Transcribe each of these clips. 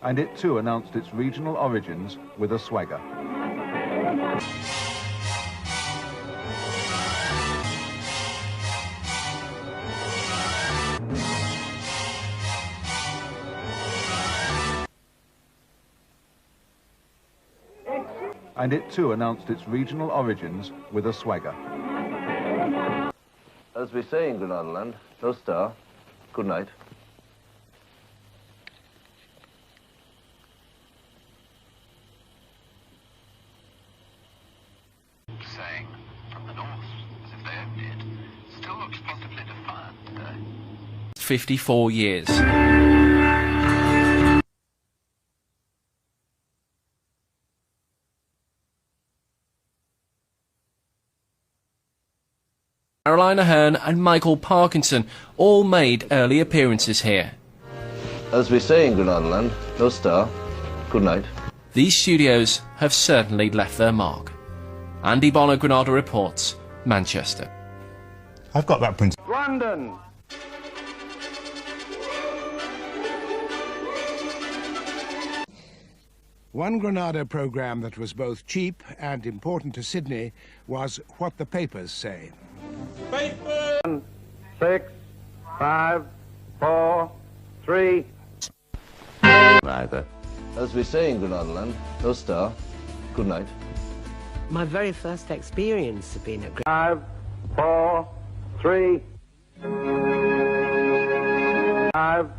and it too announced its regional origins with a swagger. And it too announced its regional origins with a swagger. As we say in Granada land, no star. Good night. Saying from the north, as if they owned it, still looks possibly defiant today. 54 years. Caroline Aherne and Michael Parkinson all made early appearances here. As we say in Granada land, no star. Good night. These studios have certainly left their mark. Andy Bonner, Granada Reports, Manchester. I've got that print. London. One Granada programme that was both cheap and important to Sydney was What the Papers Say. 6, 5, 4, 3. Neither. As we say in Granada land, no star. Good night. My very first experience of being at 5, 4, 3. 5,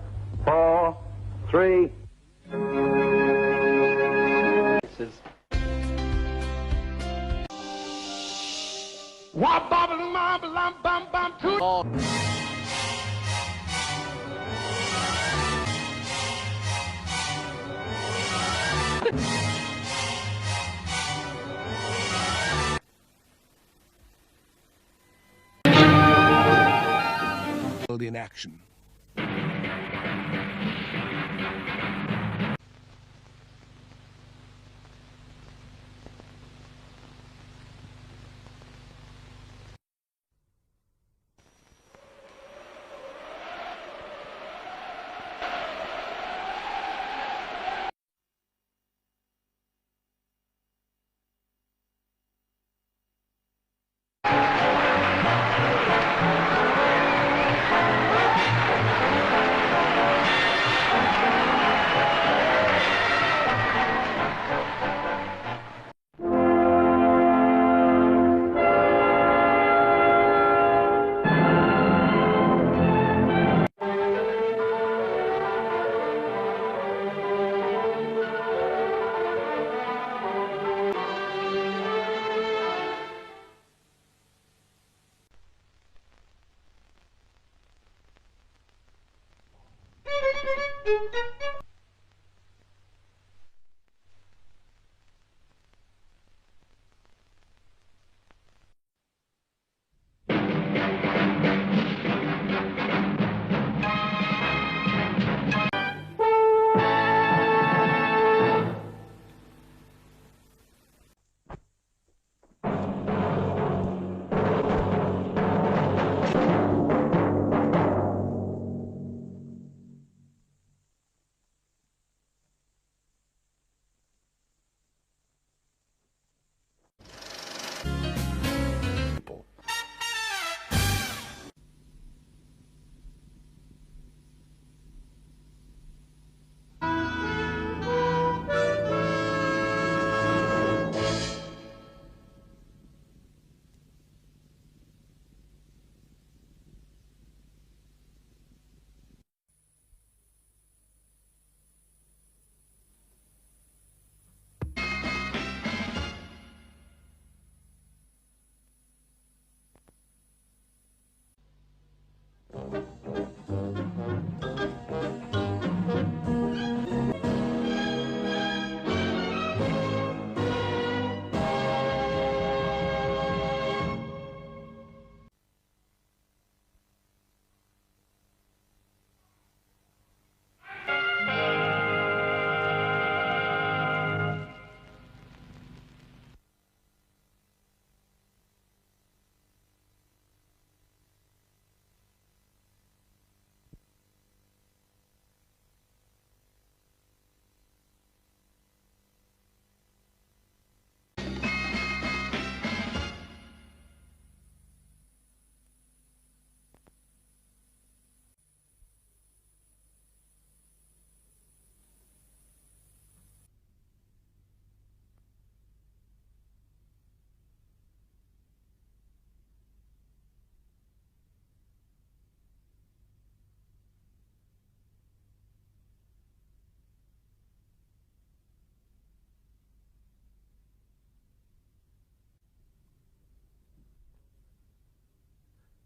4, 3. In action.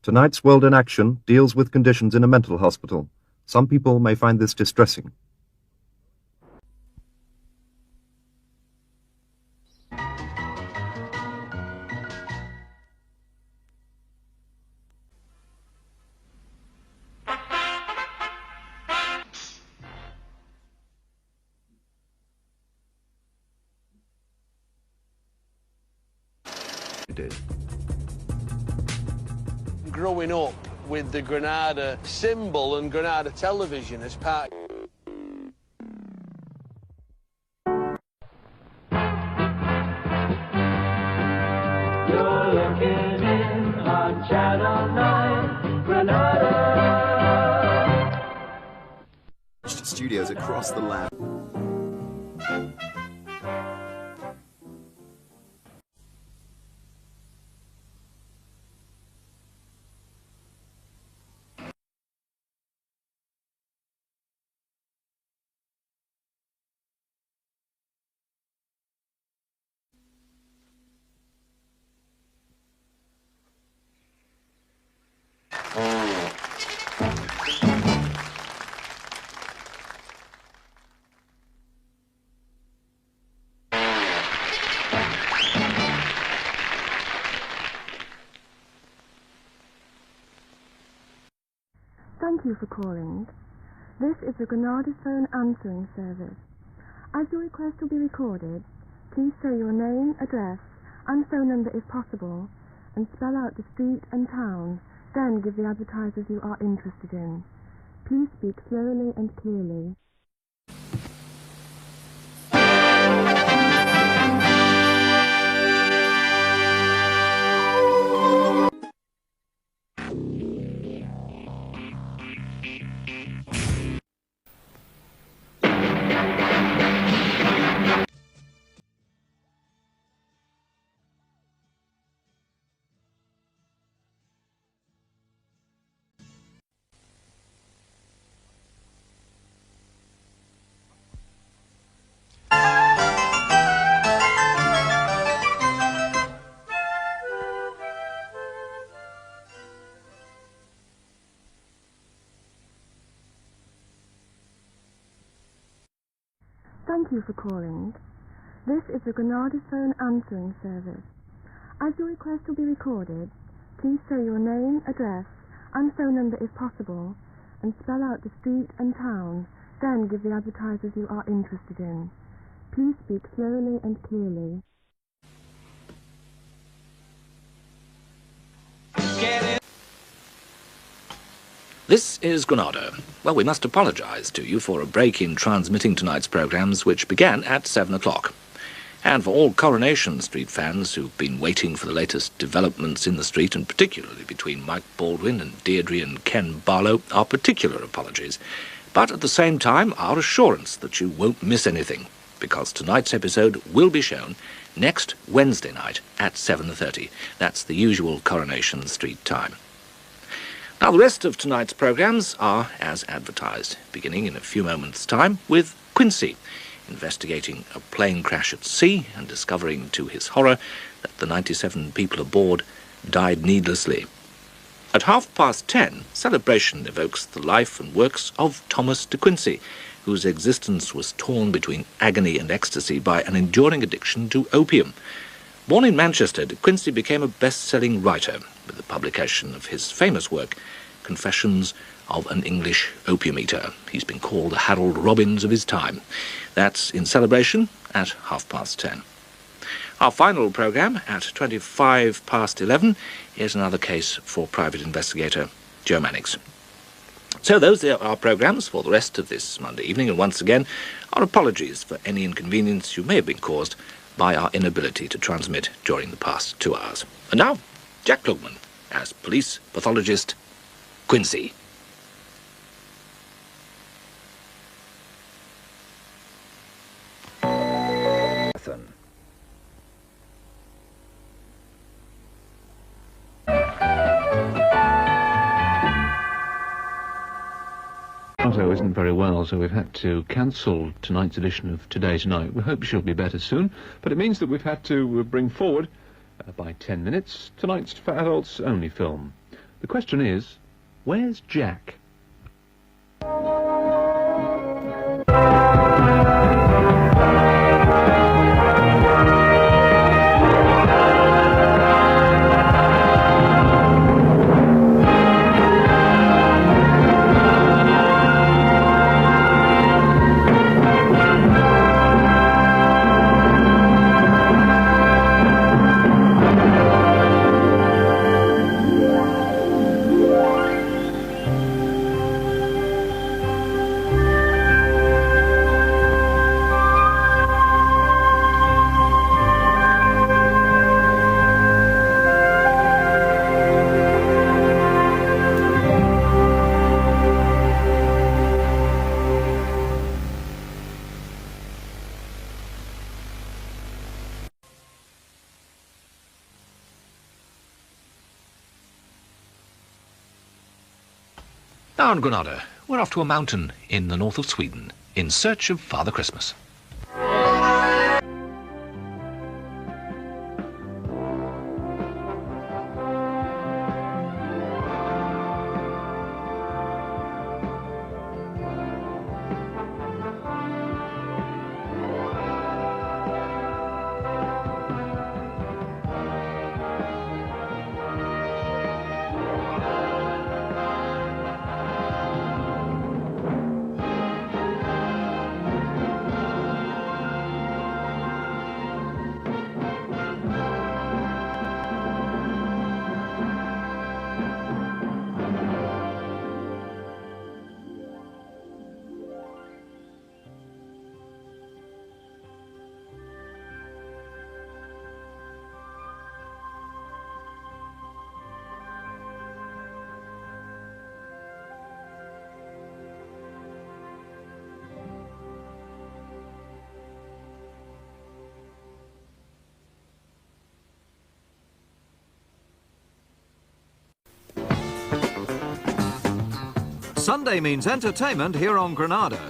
Tonight's World in Action deals with conditions in a mental hospital. Some people may find this distressing. Growing up with the Granada symbol and Granada television as part. You're looking in on Channel 9, Granada. Studios across the land. Thank you for calling. This is the Granada phone answering service. As your request will be recorded, please say your name, address, and phone number if possible, and spell out the street and town, then give the advertisers you are interested in. Please speak slowly and clearly. Thank you for calling. This is the Granada phone answering service. As your request will be recorded, please say your name, address, and phone number if possible, and spell out the street and town, then give the advertisers you are interested in. Please speak slowly and clearly. This is Granada. Well, we must apologise to you for a break in transmitting tonight's programmes, which began at 7 o'clock. And for all Coronation Street fans who've been waiting for the latest developments in the street, and particularly between Mike Baldwin and Deirdre and Ken Barlow, our particular apologies. But at the same time, our assurance that you won't miss anything, because tonight's episode will be shown next Wednesday night at 7:30. That's the usual Coronation Street time. Now, the rest of tonight's programmes are as advertised, beginning in a few moments' time with Quincy, investigating a plane crash at sea and discovering, to his horror, that the 97 people aboard died needlessly. At 10:30, Celebration evokes the life and works of Thomas de Quincey, whose existence was torn between agony and ecstasy by an enduring addiction to opium. Born in Manchester, de Quincey became a best-selling writer with the publication of his famous work, Confessions of an English Opium Eater. He's been called the Harold Robbins of his time. That's in Celebration at 10:30. Our final programme at 11:25. Here's another case for private investigator Joe Mannix. So those are our programmes for the rest of this Monday evening, and once again, our apologies for any inconvenience you may have been caused by our inability to transmit during the past 2 hours. And now, Jack Klugman as police pathologist Quincy. Otto isn't very well, so we've had to cancel tonight's edition of Today Tonight. We hope she'll be better soon, but it means that we've had to bring forward, by 10 minutes, tonight's for adults only film. The question is, where's Jack? Now in Granada, we're off to a mountain in the north of Sweden in search of Father Christmas. Sunday means entertainment here on Granada.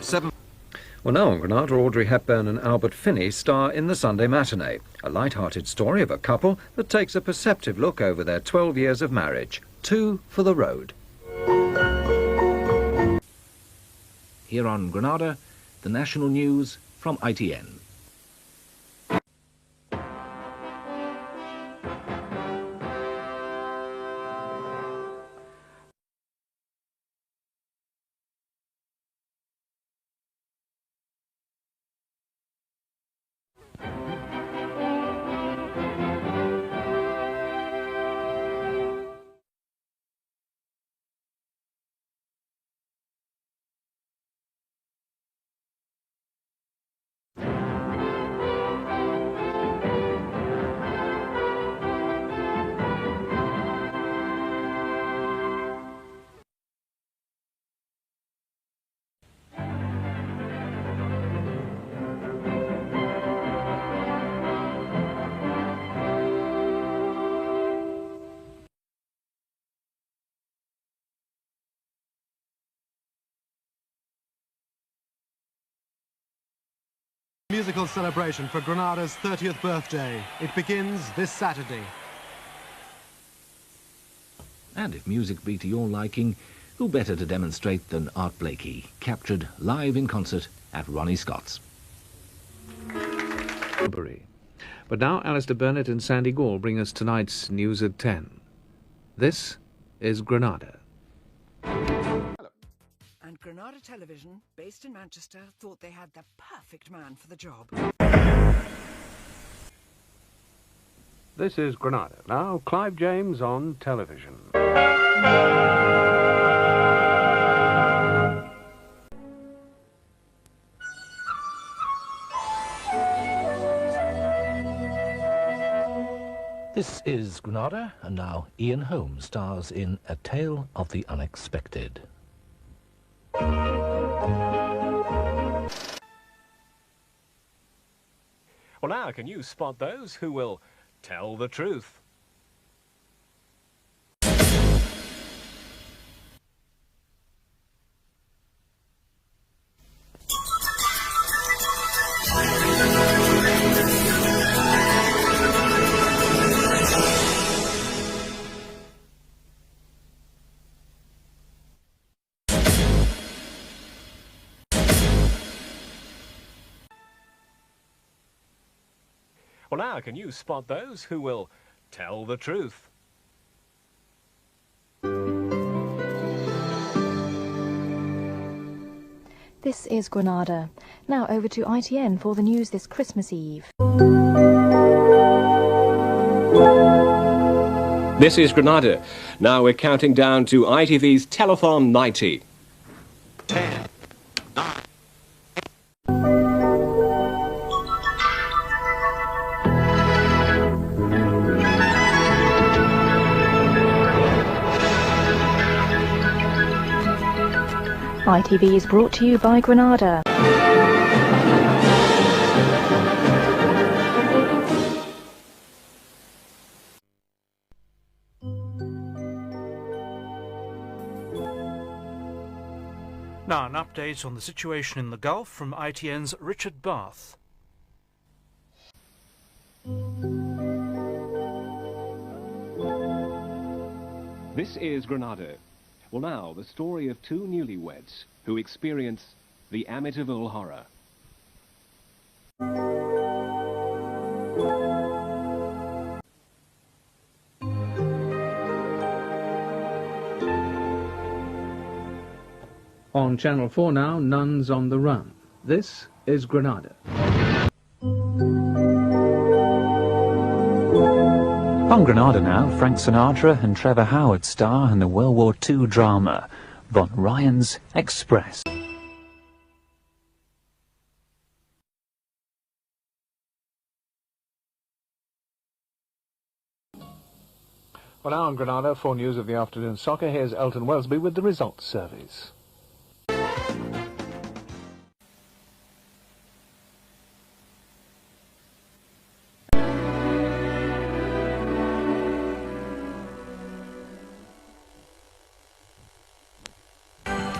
Well, now on Granada, Audrey Hepburn and Albert Finney star in the Sunday matinee, a light-hearted story of a couple that takes a perceptive look over their 12 years of marriage. 2 for the road. Here on Granada, the national news from ITN. Musical celebration for Granada's 30th birthday. It begins this Saturday. And if music be to your liking, who better to demonstrate than Art Blakey, captured live in concert at Ronnie Scott's. But now Alistair Burnett and Sandy Gall bring us tonight's news at 10. This is Granada. And Granada Television, based in Manchester, thought they had the perfect man for the job. This is Granada. Now, Clive James on television. This is Granada, and now Ian Holmes stars in A Tale of the Unexpected. Well, now, can you spot those who will tell the truth? Well, now, can you spot those who will tell the truth? This is Granada. Now over to ITN for the news this Christmas Eve. This is Granada. Now we're counting down to ITV's Telethon 90. 10, 9. ITV is brought to you by Granada. Now, an update on the situation in the Gulf from ITN's Richard Bath. This is Granada. Well, now, the story of two newlyweds who experience the Amityville horror. On Channel 4 now, Nuns on the Run. This is Granada. On Granada now, Frank Sinatra and Trevor Howard star in the World War II drama, Von Ryan's Express. Well, now on Granada, for news of the afternoon soccer, here's Elton Wellesby with the results surveys.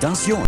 Attention!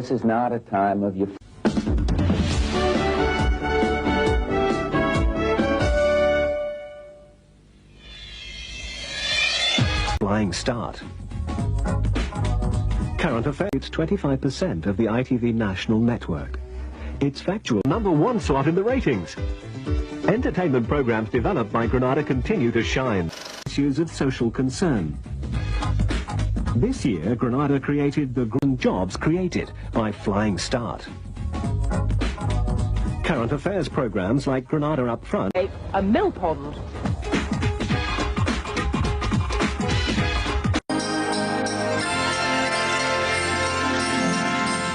This is not a time of euphoria. Flying Start. Current affairs, it's 25% of the ITV national network. It's factual #1 slot in the ratings. Entertainment programs developed by Granada continue to shine. Issues of social concern. This year, Granada created the jobs created by Flying Start. Current affairs programs like Granada Up Front. A mill pond.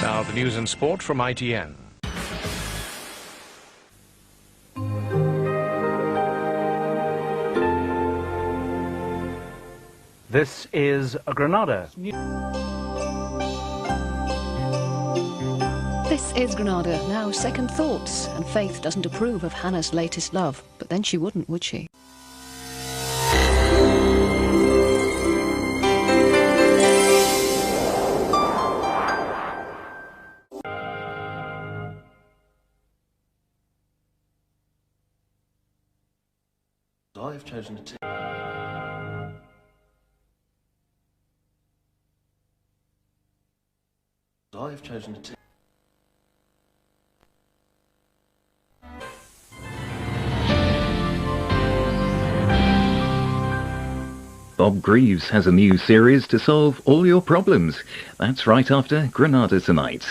Now the news and sport from ITN. This is Granada. This is Granada. Now, second thoughts. And Faith doesn't approve of Hannah's latest love. But then she wouldn't, would she? I've chosen to I've chosen to Bob Greaves has a new series to solve all your problems. That's right after Granada Tonight.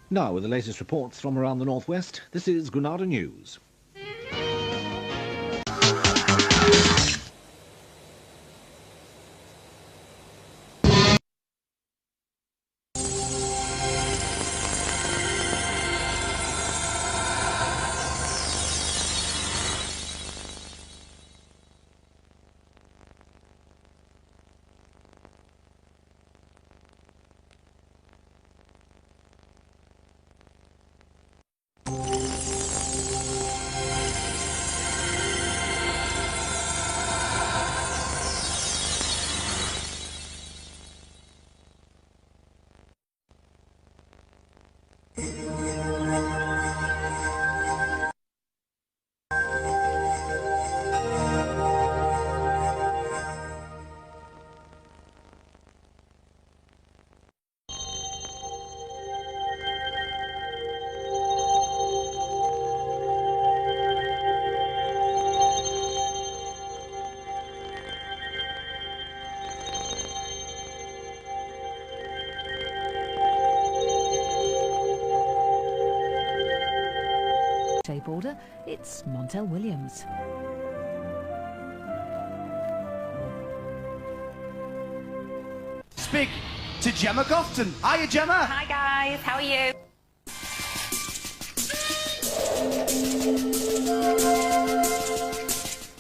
Now, with the latest reports from around the northwest, this is Granada News. Tape order, it's Montel Williams. Speak to Gemma Gofton. Hiya, Gemma. Hi guys, how are you?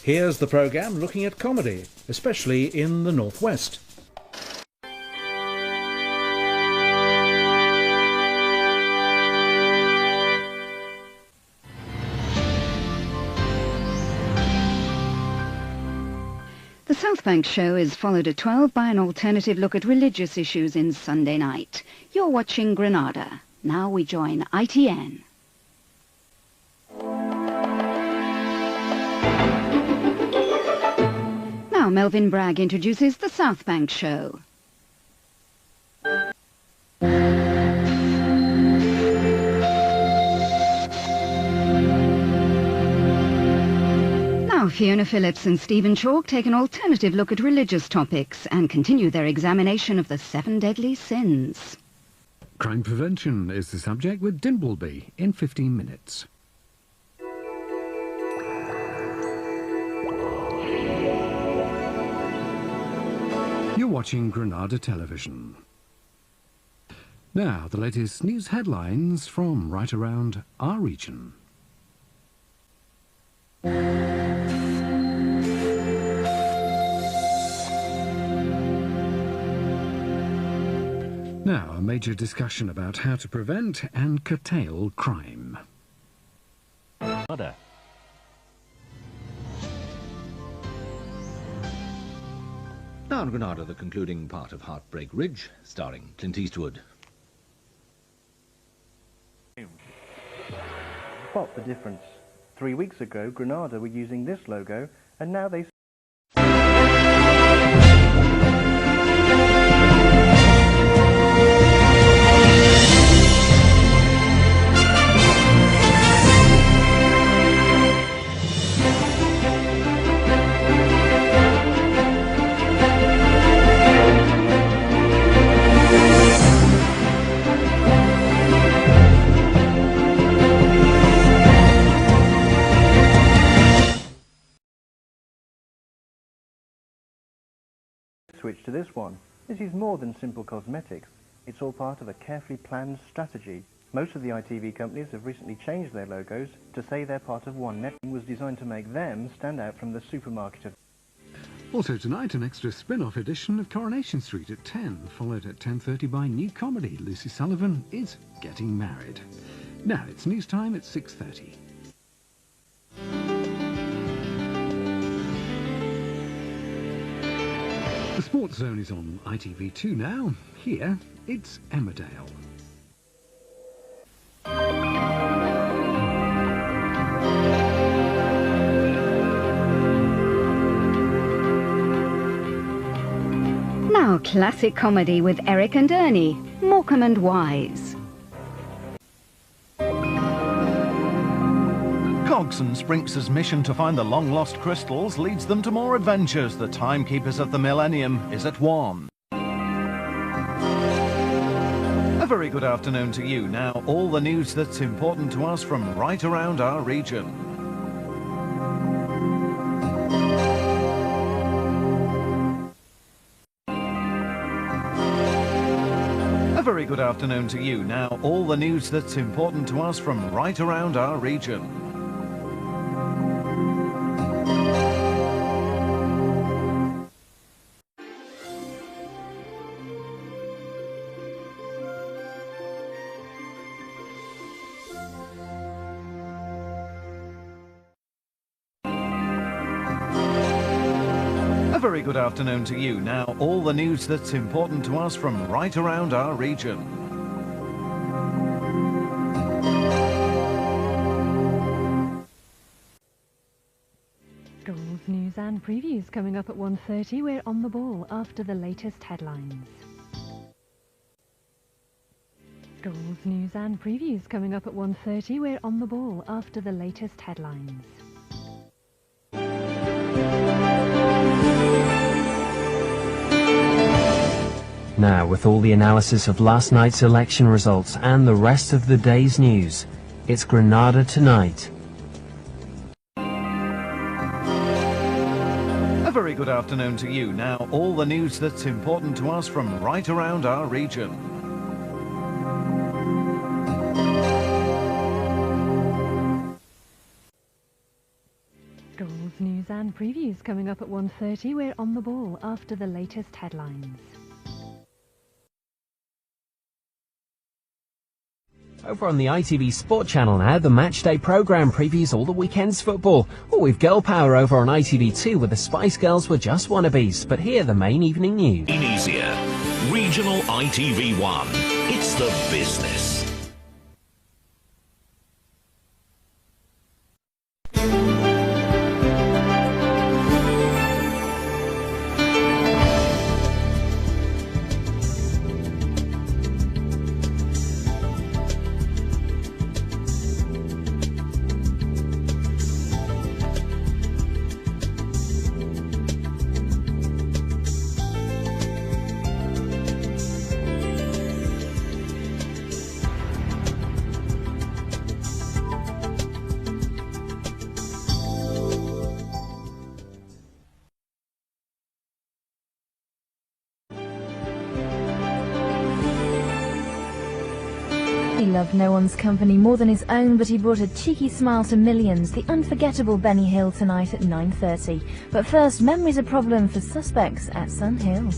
Here's the programme looking at comedy, especially in the northwest. The South Bank show is followed at 12 by an alternative look at religious issues in Sunday night. You're watching Granada. Now we join ITN. Now Melvin Bragg introduces the South Bank show. Now Fiona Phillips and Stephen Chalk take an alternative look at religious topics and continue their examination of the 7 deadly sins. Crime prevention is the subject with Dimbleby in 15 minutes. You're watching Granada Television. Now, the latest news headlines from right around our region. Now, a major discussion about how to prevent and curtail crime. Now in Granada, the concluding part of Heartbreak Ridge, starring Clint Eastwood. Spot the difference. 3 weeks ago, Granada were using this logo, and now they... Switch to this one. This is more than simple cosmetics. It's all part of a carefully planned strategy. Most of the ITV companies have recently changed their logos to say they're part of one network. Was designed to make them stand out from the supermarket of... Also tonight, an extra spin-off edition of Coronation Street at 10, followed at 10:30 by new comedy Lucy Sullivan is Getting Married. Now it's news time at 6:30. The Sports Zone is on ITV2 now. Here, it's Emmerdale. Now, classic comedy with Eric and Ernie, Morecambe and Wise. Cogs and Sprinks's mission to find the long-lost crystals leads them to more adventures. The timekeepers of the millennium is at one. A very good afternoon to you. Now, all the news that's important to us from right around our region. A very good afternoon to you. Now, all the news that's important to us from right around our region. A very good afternoon to you. Now, all the news that's important to us from right around our region. Schools news and previews coming up at 1:30. We're on the ball after the latest headlines. Schools news and previews coming up at 1:30. We're on the ball after the latest headlines. Now, with all the analysis of last night's election results and the rest of the day's news, it's Granada Tonight. A very good afternoon to you. Now, all the news that's important to us from right around our region. Schools news and previews coming up at 1:30. We're on the ball after the latest headlines. Over on the ITV Sport channel now, the Matchday programme previews all the weekend's football. Or with Girl Power over on ITV2 where the Spice Girls were just wannabes. But here, the main evening news. Easier. Regional ITV1. It's the business. He loved no one's company more than his own, but he brought a cheeky smile to millions. The unforgettable Benny Hill tonight at 9:30. But first, memory's a problem for suspects at Sun Hill.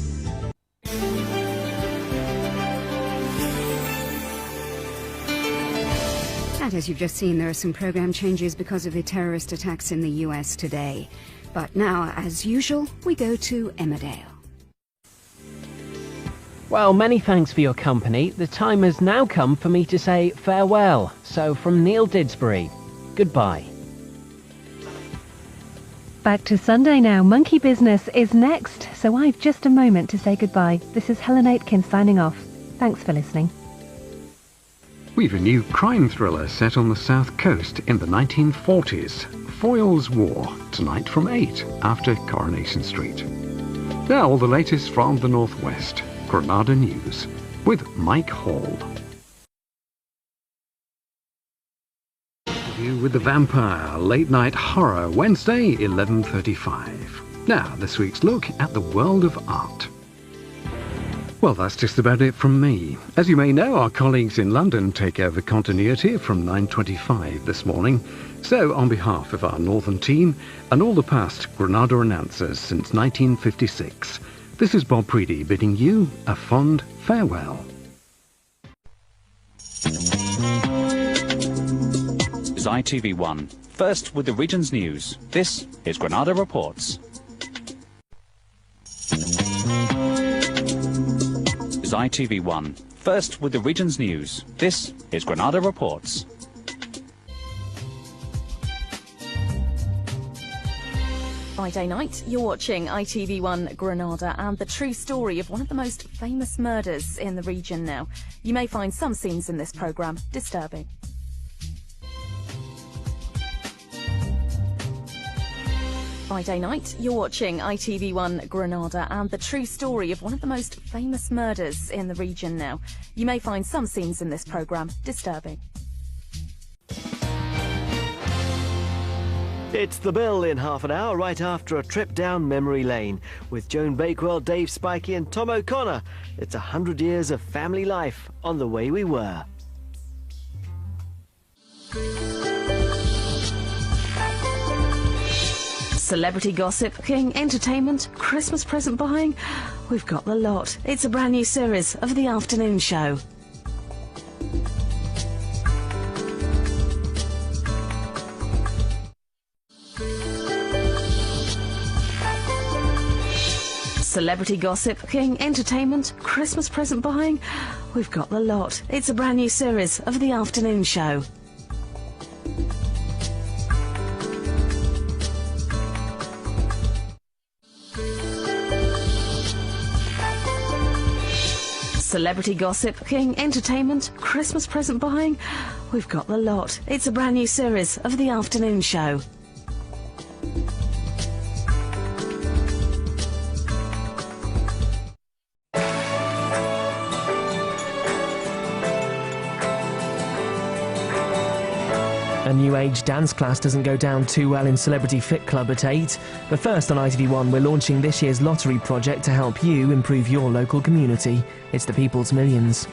And as you've just seen, there are some programme changes because of the terrorist attacks in the US today. But now, as usual, we go to Emmerdale. Well, many thanks for your company. The time has now come for me to say farewell. So from Neil Didsbury, goodbye. Back to Sunday now. Monkey Business is next, so I've just a moment to say goodbye. This is Helen Aitken signing off. Thanks for listening. We've a new crime thriller set on the south coast in the 1940s. Foyle's War, tonight from 8 after Coronation Street. Now all the latest from the northwest. Granada News with Mike Hall. Interview with the Vampire, late night horror, Wednesday 11:35. Now this week's look at the world of art. Well, that's just about it from me. As you may know, our colleagues in London take over continuity from 9:25 this morning. So, on behalf of our northern team and all the past Granada announcers since 1956, this is Bob Preedy bidding you a fond farewell. Is ITV1. First with the region's news. This is Granada Reports. Is ITV1. First with the region's news. This is Granada Reports. Friday night, you're watching ITV1 Granada and the true story of one of the most famous murders in the region now. You may find some scenes in this programme disturbing. Friday night, you're watching ITV1 Granada and the true story of one of the most famous murders in the region now. You may find some scenes in this programme disturbing. It's The Bill in half an hour, right after a trip down memory lane. With Joan Bakewell, Dave Spikey and Tom O'Connor. It's 100 years of family life on The Way We Were. Celebrity gossip, King entertainment, Christmas present buying. We've got the lot. It's a brand new series of The Afternoon Show. Celebrity gossip, King entertainment, Christmas present buying. We've got the lot. It's a brand new series of The Afternoon Show. Celebrity gossip, King entertainment, Christmas present buying. We've got the lot. It's a brand new series of The Afternoon Show. A new age dance class doesn't go down too well in Celebrity Fit Club at 8. But first on ITV1, we're launching this year's lottery project to help you improve your local community. It's the People's Millions.